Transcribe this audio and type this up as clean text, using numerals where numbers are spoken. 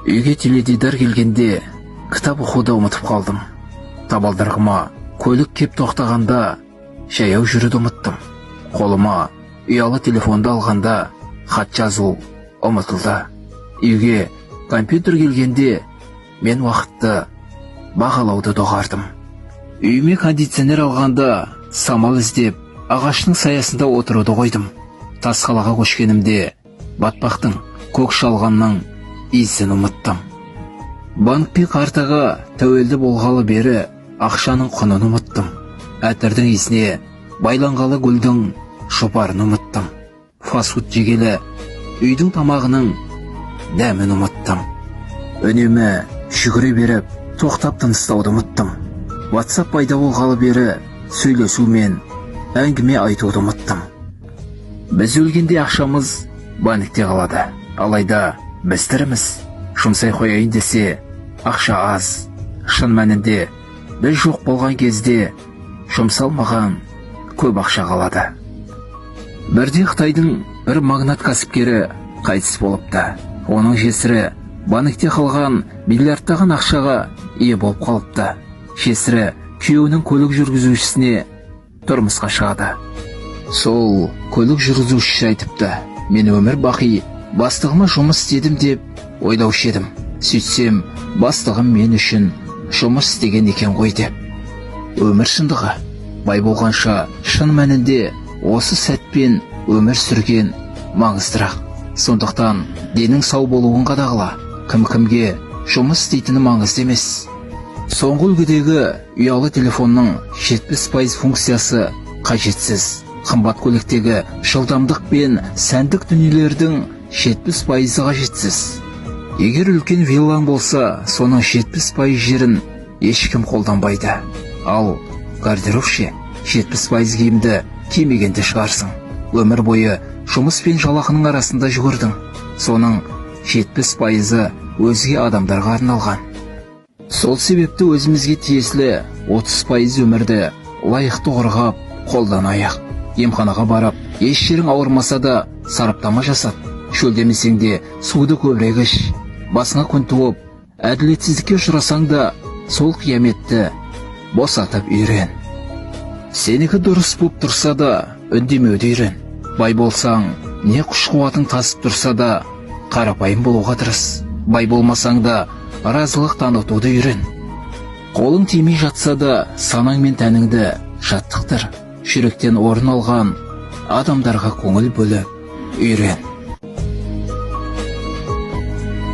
Үйге теледидар келгенде кітап оқуды ұмытып қалдым. Табалдырығыма көлік кеп тоқтағанда жаяу жүруді ұмыттым. Қолыма ұялы телефонды алғанда хат жазу ұмытылды. Үйге компьютер келгенде мен уақытты бағалауды доғардым. Үйіме кондиционер алғанда самал іздеп ағаштың саясында отыруды қойдым. Тас қалаға көшкенімде батпақтың көк шалғанның иісін ұмыттым. Банк пен картаға тәуелді болғалы бері ақшаның құнын ұмыттым. Әтірдің иісіне байланғалы гүлдің шопарын ұмыттым. Фастфуд жегелі үйдің тамағының дәмін ұмыттым. Үнемі жүгіре беріп тоқтап тыныстауды ұмыттым. WhatsApp пайда болғалы бері сөйлесу мен әңгіме айтуды ұмыттым. Біз өлгенде ақшамыз банкте қалады. Алайда біз тіріміз. Жұмсай қояйын десе ақша аз. Шын мәнінде біз жоқ болған кезде жұмсалмаған көп ақша қалады. Бірде Қытайдың бір магнат кәсіпкері қайтыс болыпты. Оның жесірі банкте қалған миллиардтаған ақшаға ие болып қалыпты. Жесірі күйеуінің көлік жүргізушісіне тұрмысқа шығады. Сол көлік жүргізушісі айтыпты: мен өмір бақи бастығыма жұмыс істедім деп ойлаушы едім. Сөйтсем бастығым мен үшін жұмыс істеген екен ғой деп. Өмір шындығы. Бай болғанша шын мәнінде осы сәтпен өмір сүрген маңыздырақ. Сондықтан денің сау болуын қадағала. Кім-кімге жұмыс істейтіні маңызды емес. Соңғы үлгідегі ұялы телефонның 70% функциясы қажетсіз. Қымбат көліктегі жылдамдық пен сәндік дүниелердің 70% қажетсіз. Егер үлкен виллаң болса, соның 70% жерін ешкім қолданбайды. Ал гардероб ше, 70% киімді кимегенде шығарсың. Өмір бойы жұмыс пен жалақының арасында жүгірдің. Соның 70% өзге адамдарға арналған. Сол себепті өзімізге тиесілі 30% өмірді лайықты қорғап қолданайық. Емханаға барып, еш жерің ауырмаса да сараптама жасат. Шөлдемесең де суды көбірек іш. Басыңа күн туып, әділетсіздікке ұшырасаң да сол қияметті босатып үйрен. Сенікі дұрыс болып тұрса да үндемеуді үйрен. Бай болсаң, не күш-қуатың тасып тұрса да қарапайым болуға тырыс. Бай болмасаң да разылық танытуды үйрен. Қолың тимей жатса да санаң мен тәніңді жаттықтыр. Жүректен орын алған адамдарға көңіл бөліп үйрен.